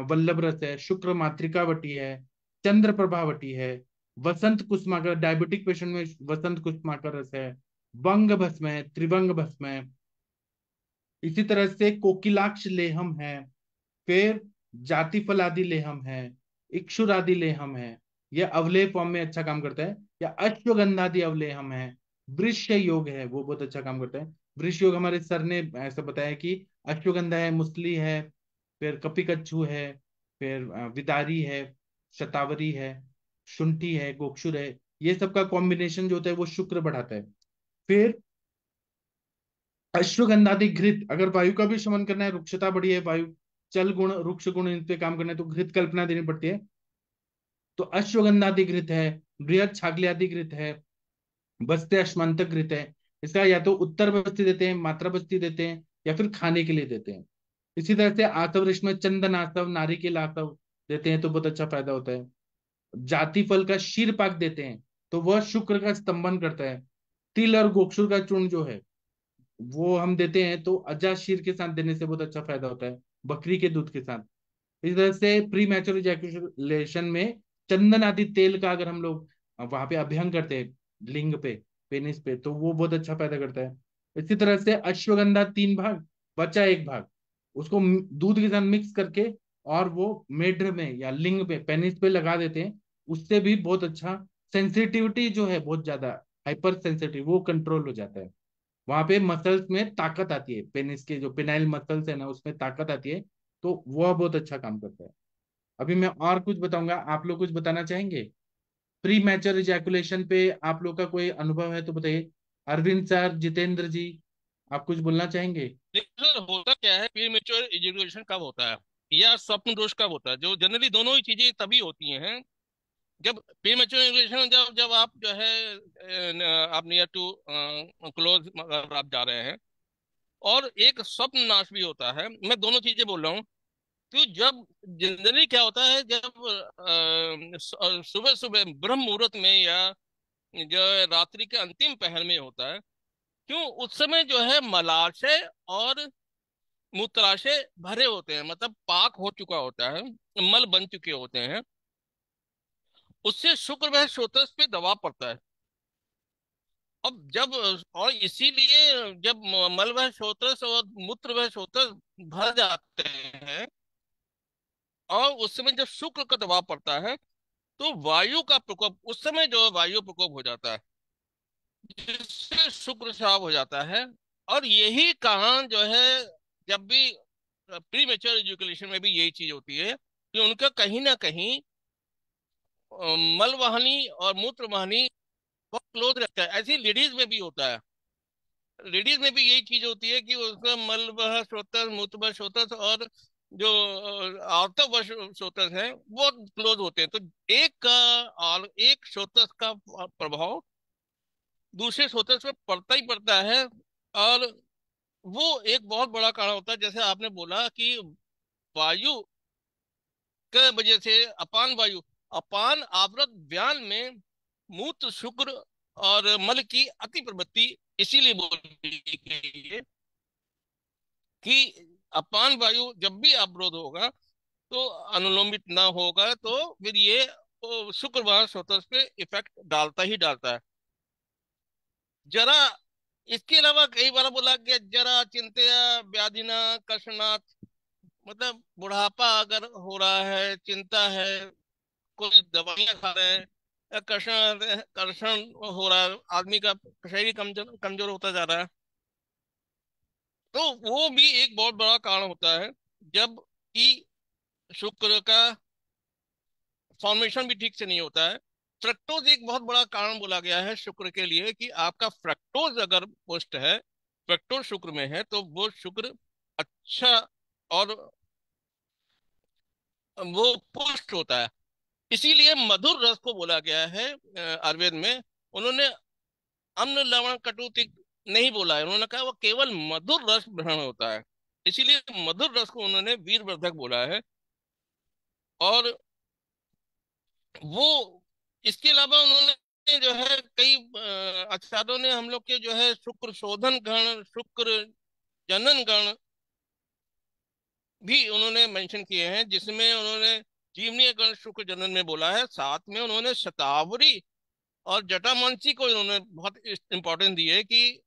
वल्लभ रस है, शुक्र मातृकावटी है, चंद्र प्रभावटी है, वसंत कुसुमाकर, डायबिटिक पेशेंट में वसंत कुसुमाकर रस है, वंग भस्म है, त्रिवंग भस्म है। इसी तरह से कोकिलाक्ष लेहम है, फिर जाति फलादि लेहम है, इक्षुरादि लेहम है, यह अवलेह फॉर्म में अच्छा काम करता है। या अश्वगंधादि अवलेहम है, वृक्ष योग है, वो बहुत अच्छा काम करता है। वृक्ष योग हमारे सर ने ऐसा बताया कि अश्वगंधा है, मुसली है, फिर कपिकच्छु है, फिर विदारी है, शतावरी है, शुंठी है, गोक्षुर है, ये सब का कॉम्बिनेशन जो होता है वो शुक्र बढ़ाता है। फिर अश्वगंधादि घृत, अगर वायु का भी शमन करना है, रुक्षता बढ़ी है, वायु चल गुण रुक्ष गुण इन पे काम करना है, तो घृत कल्पना देनी पड़ती है। तो अश्वगंधादि घृत है, बृहद छागल्यादि घृत है, बस्ते अश्वंतक घृत है। इसका या तो उत्तर बस्ती देते हैं, मात्रा बस्ती देते हैं, या फिर खाने के लिए देते हैं। इसी तरह से आसव ऋष में चंदन आसव, नारिकेल आसव देते हैं तो बहुत अच्छा फायदा होता है। जाति फल का शीर पाक देते हैं तो वह शुक्र का स्तंभन करता है। तिल और गोक्षुर का चूर्ण जो है वो हम देते हैं तो अजा शीर के साथ देने से बहुत अच्छा फायदा होता है, बकरी के दूध के साथ। इस तरह से प्री मैच्योर इजैकुलेशन में चंदन आदि तेल का अगर हम लोग वहां पे अभ्यंग करते हैं लिंग पे, पेनिस पे, तो वो बहुत अच्छा फायदा करता है। इसी तरह से अश्वगंधा 3 भाग, बचा 1 भाग, उसको दूध के साथ मिक्स करके और वो मेढ्र में या लिंग पे, पेनिस पे लगा देते हैं। उससे भी बहुत अच्छा, सेंसिटिविटी जो है बहुत ज्यादा हाइपर सेंसिटिव, वो कंट्रोल हो जाता है। वहां पे मसल्स में ताकत आती है, पेनिस के जो पेनाइल मसल्स है ना उसमें ताकत आती है, तो वह बहुत अच्छा काम करता है। अभी मैं और कुछ बताऊंगा, आप लोग कुछ बताना चाहेंगे प्री मैच्योर इजैकुलेशन पे? आप लोग का कोई अनुभव है तो बताइए। अरविंद सर, जितेंद्र जी, आप कुछ बोलना चाहेंगे? देखिए सर, होता क्या है, प्री मेच्योर एजुकेशन कब होता है या स्वप्न दोष कब होता है? जो जनरली दोनों ही चीजें तभी होती हैं जब प्री मेच्योर एजुकेशन, जब जब आप जो है आप नियर टू क्लोज अगर आप जा रहे हैं, और एक स्वप्न नाश भी होता है। मैं दोनों चीजें बोल रहा हूँ। तो जब जनरली क्या होता है, जब सुबह सुबह ब्रह्म मुहूर्त में या जो है रात्रि के अंतिम पहर में होता है, क्यों उस समय जो है मलाशय और मूत्राशय भरे होते हैं, मतलब पाक हो चुका होता है, मल बन चुके होते हैं। उससे शुक्र वह स्रोतस पे दबाव पड़ता है। अब जब और इसीलिए जब मल वह स्रोतस और मूत्र वह स्रोतस भर जाते हैं, और उस समय जब शुक्र का दबाव पड़ता है, तो वायु का प्रकोप उस समय जो है वायु प्रकोप हो जाता है, जिससे शुक्र श्राव हो जाता है। और यही कारण जो है, जब भी प्री मेच्योर एजुकेशन में भी यही चीज होती है कि उनका कहीं ना कहीं मल वाहिनी और मूत्र वाहिनी बहुत क्लोज रहता है। ऐसी लेडीज में भी होता है। लेडीज में भी यही चीज होती है कि उसका मल वह स्रोतस, मूत्र वह स्रोतस और जो आर्तव वह स्रोतस है वो क्लोज होते हैं। तो एक का और एक स्रोतस का प्रभाव दूसरे स्रोतस पे पड़ता ही पड़ता है। और वो एक बहुत बड़ा कारण होता है। जैसे आपने बोला कि वायु के वजह से अपान वायु, अपान आवृत व्यान में मूत्र शुक्र और मल की अति प्रवृत्ति इसीलिए बोली गई है कि अपान वायु जब भी अवरोध होगा तो अनुलोमित ना होगा, तो फिर ये शुक्रवार स्वतः पे इफेक्ट डालता ही डालता है। जरा इसके अलावा कई बार बोला गया जरा चिंतया व्याधिना कर्षणात्, मतलब बुढ़ापा अगर हो रहा है, चिंता है, कोई दवाइयां खा रहे हैं, या कर्षण कर्षण हो रहा है, आदमी का शरीर कमजोर कमजोर होता जा रहा है, तो वो भी एक बहुत बड़ा कारण होता है। जब कि शुक्र का फॉर्मेशन भी ठीक से नहीं होता है। फ्रक्टोज एक बहुत बड़ा कारण बोला गया है शुक्र के लिए कि आपका फ्रक्टोज अगर पुष्ट है, फ्रक्टोज शुक्र में है, तो वो शुक्र अच्छा और वो पुष्ट होता है। इसीलिए मधुर रस को बोला गया है आयुर्वेद में। उन्होंने अम्ल लवण कटु तिक्त नहीं बोला है, उन्होंने कहा वो केवल मधुर रस ग्रहण होता है। इसीलिए मधुर रस को उन्होंने वीरवर्धक बोला है। और वो इसके अलावा उन्होंने जो है कई आचार्यों ने हम लोग के जो है शुक्र शोधन गण, शुक्र जनन गण भी उन्होंने मेंशन किए हैं, जिसमें उन्होंने जीवनीय गण शुक्र जनन में बोला है। साथ में उन्होंने शतावरी और जटामांसी को इन्होंने बहुत इंपॉर्टेंस दी है कि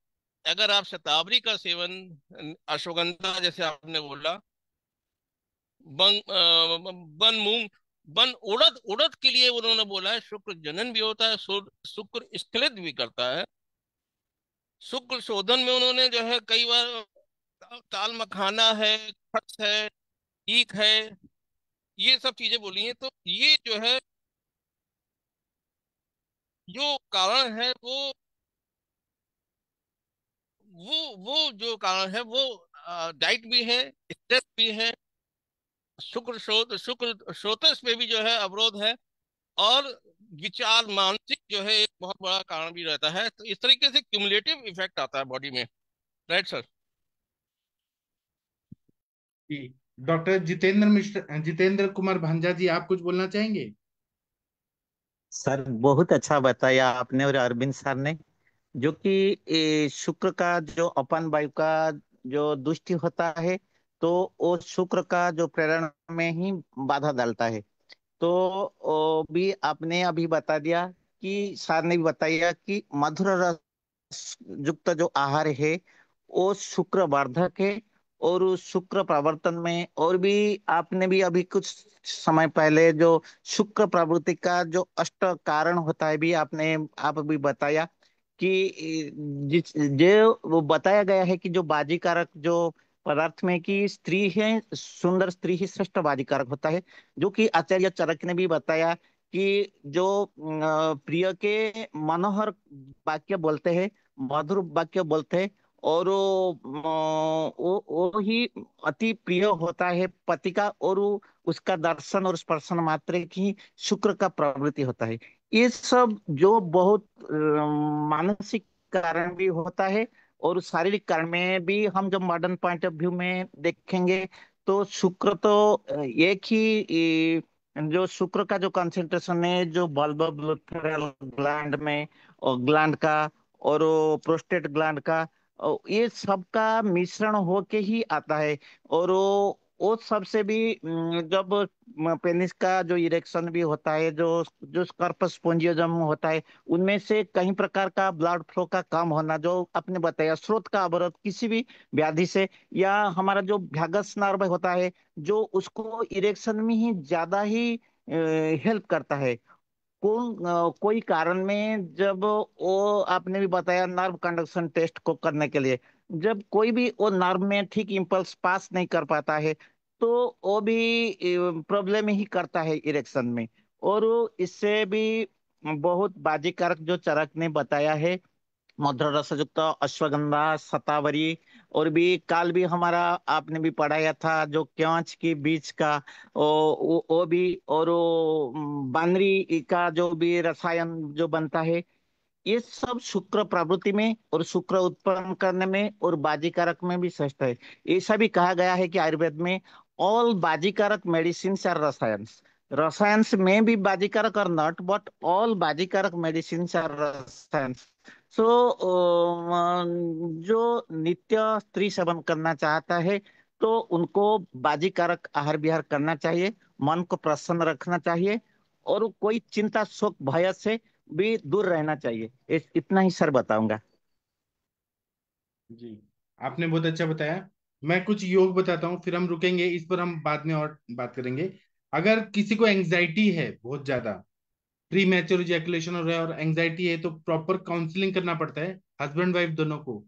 अगर आप शतावरी का सेवन, अश्वगंधा जैसे आपने बोला, बन बन मूंग, बन उड़द, उड़द के लिए उन्होंने बोला है शुक्र जनन भी होता है, शुक्र स्खलित भी करता है। शुक्र शोधन में उन्होंने जो है कई बार ताल मखाना है, खस है, ईख है, ये सब चीजें बोली हैं। तो ये जो है जो कारण है वो जो कारण है वो डाइट भी है, स्ट्रेस भी है, शुक्र स्रोतस पे भी जो है अवरोध है, और विचार मानसिक जो है एक बहुत बड़ा कारण भी रहता है। तो इस तरीके से क्यूमुलेटिव इफेक्ट आता है बॉडी में। Right sir. जी। डॉक्टर जितेंद्र मिश्र, जितेंद्र कुमार भांजा जी, आप कुछ बोलना चाहेंगे? सर बहुत अच्छा बताया आपने और अरविंद सर ने, जो कि शुक्र का जो अपान वायु का जो दुष्टि होता है, तो वो शुक्र का जो प्रेरण में ही बाधा डालता है। तो भी आपने अभी बता दिया कि सर ने भी बताया कि मधुर रस युक्त जो आहार है वो शुक्र वर्धक है। और उस शुक्र प्रवर्तन में और भी आपने भी अभी कुछ समय पहले जो शुक्र प्रवृत्ति का जो अष्ट कारण होता है भी आपने आप भी बताया कि जिस जो वो बताया गया है कि जो बाजीकारक जो पदार्थ में की स्त्री है, सुंदर स्त्री ही श्रेष्ठ बाजीकारक होता है। जो कि आचार्य चरक ने भी बताया कि जो प्रिय के मनोहर वाक्य बोलते हैं, मधुर वाक्य बोलते हैं, और वो ही अति प्रिय होता है पति का, और उसका दर्शन और स्पर्शन मात्र की शुक्र का प्रवृत्ति होता है। ये सब जो बहुत मानसिक कारण भी होता है, और शारीरिक कारण में भी हम जब मॉडर्न पॉइंट ऑफ व्यू में देखेंगे तो शुक्र तो एक ही जो शुक्र का जो कंसेंट्रेशन है जो बल्ब ग्लैंड में, और ग्लैंड का और प्रोस्टेट ग्लैंड का, ये सब का मिश्रण होके ही आता है। और वो सबसे भी जब पेनिस का जो इरेक्शन भी होता है, जो जो कार्पस स्पोंजियोजम होता है, उनमें से कई प्रकार का ब्लड फ्लो का कम होना, जो आपने बताया स्रोत का अवरोध किसी भी व्याधि से, या हमारा जो भैगस नर्व होता है जो उसको इरेक्शन में ही ज्यादा ही हेल्प करता है। कोई कारण में जब वो आपने भी बताया नर्व कंडक्शन टेस्ट को करने के लिए, जब कोई भी वो नर्व में ठीक इम्पल्स पास नहीं कर पाता है तो वो भी प्रॉब्लम ही करता है इरेक्शन में। और इससे भी बहुत बाजीकारक जो चरक ने बताया है, मधुर रस युक्त अश्वगंधा, शतावरी, और भी काल भी हमारा आपने भी पढ़ाया था जो क्यांच की बीज का वो भी, और बानरी का जो भी रसायन जो बनता है, ये सब शुक्र प्रवृत्ति में और शुक्र उत्पन्न करने में और बाजीकारक में भी श्रेष्ठ है। ऐसा भी कहा गया है कि आयुर्वेद में all bajikarak medicine are rasayanas, रसायन्स में भी बाजीकारक और not, but all bajikarak medicine are rasayanas. So जो नित्य स्त्री सेवन करना चाहता है तो उनको बाजीकारक आहार विहार करना चाहिए, मन को प्रसन्न रखना चाहिए, और कोई चिंता शोक भय से भी दूर रहना चाहिए। इतना ही सर बताऊंगा। जी, आपने बहुत अच्छा बताया। मैं कुछ योग बताता हूँ, फिर हम रुकेंगे, इस पर हम बाद में और बात करेंगे। अगर किसी को एंग्जाइटी है बहुत ज्यादा, प्री मैच्योर इजैकुलेशन हो रहा है और एंग्जाइटी है, तो प्रॉपर काउंसलिंग करना पड़ता है हस्बैंड वाइफ दोनों को।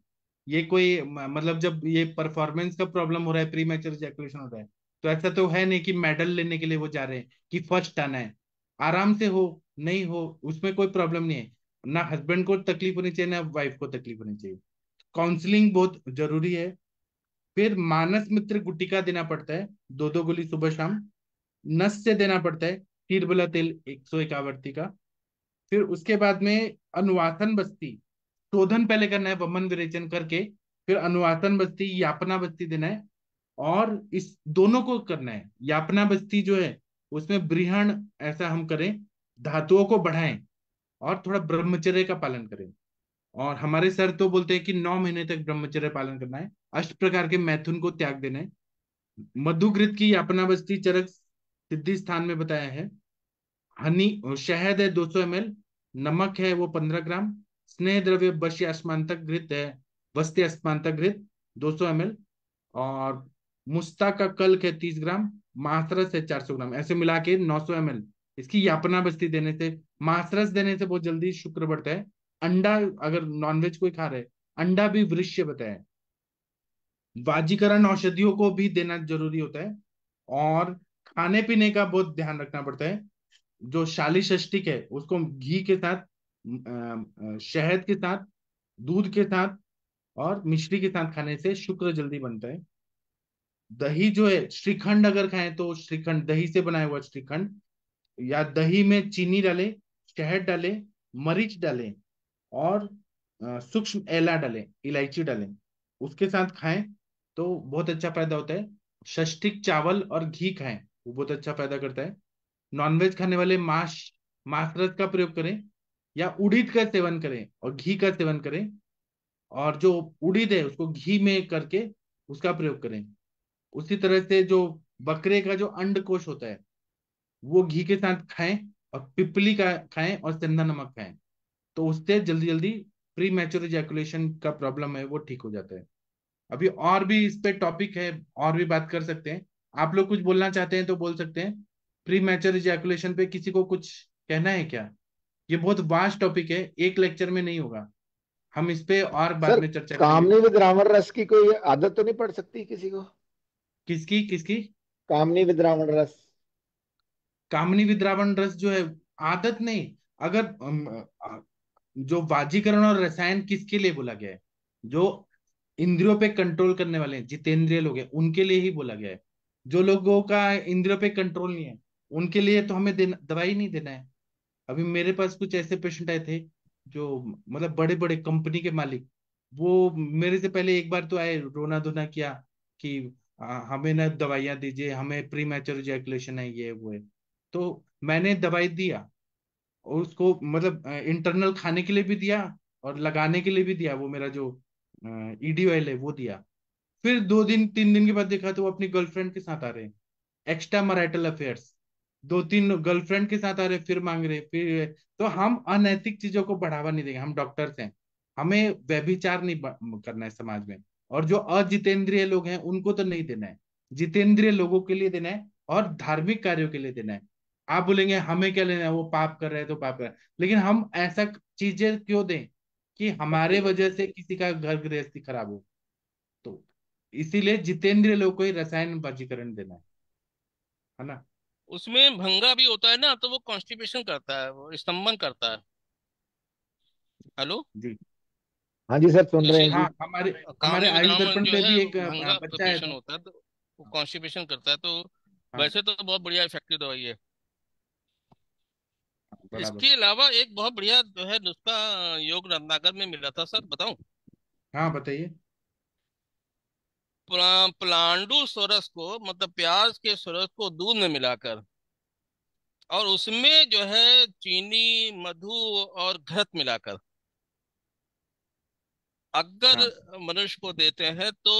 ये कोई मतलब जब ये परफॉर्मेंस का प्रॉब्लम हो रहा है, प्री मैच्योर इजैकुलेशन हो रहा है, तो ऐसा तो है नहीं कि मेडल लेने के लिए वो जा रहे हैं कि फर्स्ट आना है। आराम से हो, नहीं हो, उसमें कोई प्रॉब्लम नहीं है। ना हस्बैंड को तकलीफ होनी चाहिए, ना वाइफ को तकलीफ होनी चाहिए। काउंसलिंग बहुत जरूरी है। फिर मानस मित्र गुटिका देना पड़ता है, 2-2 गोली सुबह शाम। नस से देना पड़ता है तीरबला तेल 151 का। फिर उसके बाद में अनुवासन बस्ती, शोधन पहले करना है वमन विरेचन करके, फिर अनुवासन बस्ती, यापना बस्ती देना है। और इस दोनों को करना है। यापना बस्ती जो है उसमें बृहण ऐसा हम करें, धातुओं को बढ़ाएं और थोड़ा ब्रह्मचर्य का पालन करें। और हमारे सर तो बोलते हैं कि 9 महीने तक ब्रह्मचर्य पालन करना है, 8 प्रकार के मैथुन को त्याग देना है। मधुघृत की यापना बस्ती चरक सिद्धि स्थान में बताया है। हनी शहद है 200 ml, नमक है वो 15 ग्राम, स्नेह द्रव्य बश्य अस्मांतक घृत है, वस्ते अस्मांतक घृत 200 ml, और मुस्ता का कल्क है 30 ग्राम, मासरस है 400 ग्राम, ऐसे मिला के 900 ml इसकी यापना बस्ती देने से, मासरस देने से बहुत जल्दी शुक्र बढ़ता है। अंडा, अगर नॉनवेज कोई खा रहे, अंडा भी वृश्य बताया है। वाजीकरण औषधियों को भी देना जरूरी होता है। और खाने पीने का बहुत ध्यान रखना पड़ता है। जो शाली षष्टिक है उसको घी के साथ, शहद के साथ, दूध के साथ और मिश्री के साथ खाने से शुक्र जल्दी बनता है। दही जो है, श्रीखंड अगर खाएं तो श्रीखंड, दही से बनाया हुआ श्रीखंड, या दही में चीनी डालें, शहद डालें, मरीच डालें, और सूक्ष्म एला डालें, इलायची डालें, उसके साथ खाएं तो बहुत अच्छा फायदा होता है। षष्टिक चावल और घी खाएं, वो बहुत अच्छा फायदा करता है। नॉनवेज खाने वाले मांस रस का प्रयोग करें, या उड़ीद का सेवन करें और घी का सेवन करें। और जो उड़ीद है उसको घी में करके उसका प्रयोग करें। उसी तरह से जो बकरे का जो अंडकोश होता है वो घी के साथ खाएं, और पिपली का खाएं और सेंधा नमक खाएं, तो उससे जल्दी जल्दी प्री मैच्योर इजैकुलेशन का प्रॉब्लम है वो ठीक हो जाता है। अभी और भी इस पे टॉपिक है, और भी बात कर सकते हैं। आप लोग कुछ बोलना चाहते हैं तो बोल सकते हैं। प्री मैच्योर इजैकुलेशन पे किसी को कुछ कहना है क्या? ये बहुत वास्ट टॉपिक है, एक लेक्चर में नहीं होगा, हम इस पे और बाद सर, में चर्चा करेंगे। कामनी विद रावण रस की कोई आदत तो नहीं पड़ सकती किसी को? किसकी किसकी? कामनी विद रावण रस। कामनी विद्रावण रस जो है, आदत नहीं। अगर जो वाजीकरण और रसायन किसके लिए बोला गया है? जो इंद्रियों पे कंट्रोल करने वाले हैं, जितेंद्रिय लोग हैं, उनके लिए ही बोला गया है। जो लोगों का इंद्रियों पे कंट्रोल नहीं है, उनके लिए तो हमें दवाई नहीं देना है। अभी मेरे पास कुछ ऐसे पेशेंट आए थे जो मतलब बड़े बड़े कंपनी के मालिक, वो मेरे से पहले एक बार तो आए, रोना धोना किया कि हमें ना दवाइयाँ दीजिए, हमें प्री मैच्योर इजैकुलेशन है, ये वो है। तो मैंने दवाई दिया, और उसको मतलब इंटरनल खाने के लिए भी दिया और लगाने के लिए भी दिया, वो मेरा जो ईडी ऑयल है वो दिया। फिर 2 दिन 3 दिन के बाद देखा तो वो अपनी गर्लफ्रेंड के साथ आ रहे हैं, एक्स्ट्रा मैरिटल अफेयर्स, 2 3 गर्लफ्रेंड के साथ आ रहे, फिर मांग रहे फिर। तो हम अनैतिक चीजों को बढ़ावा नहीं देंगे, हम डॉक्टर्स हैं, हमें व्यभिचार नहीं करना है समाज में। और जो अजितेंद्रिय लोग हैं उनको तो नहीं देना है, जितेंद्रिय लोगों के लिए देना है और धार्मिक कार्यों के लिए देना है। आप बोलेंगे हमें क्या लेना है, वो पाप कर रहे हैं तो पाप कर रहे हैं, लेकिन हम ऐसा चीजें क्यों दें कि हमारे वजह से किसी का घर गृहस्थी खराब हो। तो इसीलिए जितेंद्रिय लोगों को ही रसायन बाजीकरण देना है ना। उसमें भंगा भी होता है ना, तो वो कॉन्स्टिपेशन करता है, वो स्तंभन करता है। हेलो। जी। हाँ जी सर, सुन रहे जैसे हैं जी। हाँ, हमारे हमारे कामनी आयु विद्रावण दर्पण जो में है भी वो एक भंगा बच्चा आया पेशेंट था। होता है, तो वो कॉन्स्टिपेशन करता है, तो हाँ, वैसे तो बहुत बढ़िया इफेक्टिव दवाई है। बराबर। इसके अलावा एक बहुत बढ़िया जो है नुस्खा योग रत्नाकर में मिला था सर, बताऊं? हाँ, बताइए। पलांडु सोरस को, मतलब प्याज के सोरस को दूध में मिलाकर, और उसमें जो है चीनी, मधु और घृत मिलाकर अगर हाँ, मनुष्य को देते हैं तो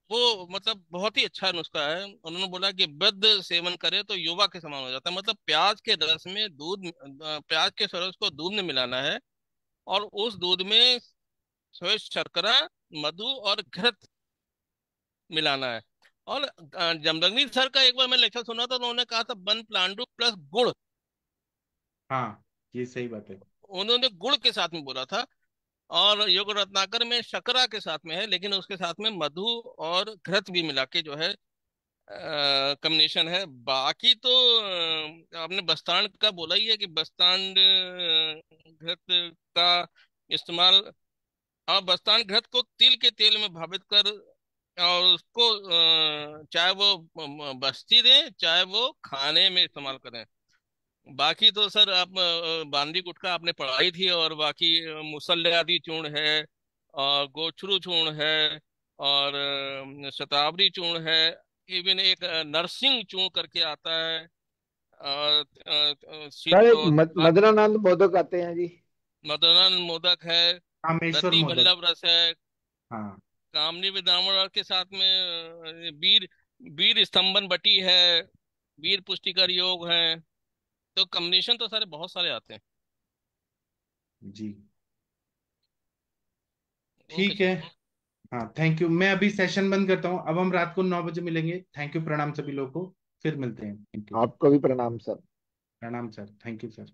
वो मतलब बहुत ही अच्छा नुस्खा है। उन्होंने बोला कि वृद्ध सेवन करे तो युवा के समान हो जाता है। मतलब प्याज के रस में दूध, प्याज के रस को दूध में मिलाना है, और उस दूध में श्वेत शर्करा, मधु और घृत मिलाना है। और जमदग्नि सर का एक बार मैं लेक्चर सुना था, उन्होंने कहा था वन प्लांटू प्लस गुड़। हाँ, ये सही बात है। उन्होंने गुड़ के साथ में बोला था। और योग रत्नाकर में शकरा के साथ में है, लेकिन उसके साथ में मधु और घृत भी मिला के जो है कॉम्बिनेशन है। बाकी तो आपने बस्तांड का बोला ही है कि बस्तांड घृत का इस्तेमाल, और बस्तांड घृत को तिल के तेल में भावित कर, और उसको चाहे वो बस्ती दें चाहे वो खाने में इस्तेमाल करें। बाकी तो सर आप बांदी गुटखा आपने पढ़ाई थी, और बाकी मुसल्ले चूर्ण है, और गोचरू चूर्ण है, और शतावरी चूर्ण है। इवन एक नरसिंह चूर्ण करके आता है। सर एक और मदनानंद मोदक आते हैं जी। मदनानंद मोदक है। कामेश्वर रति मोदक। वल्लभ रस है। हाँ। कामनी विद्रावण के साथ में वीर वीर स्तंभन बटी है। वीर पुष्टिकर योग है। तो कॉम्बिनेशन तो सारे बहुत सारे आते हैं। जी। ओके ठीक सर। है। हाँ, थैंक यू। मैं अभी सेशन बंद करता हूँ, अब हम रात को 9 बजे मिलेंगे। थैंक यू, प्रणाम सभी लोगों को, फिर मिलते हैं। Thank you. आपको भी प्रणाम सर। प्रणाम सर, थैंक यू सर।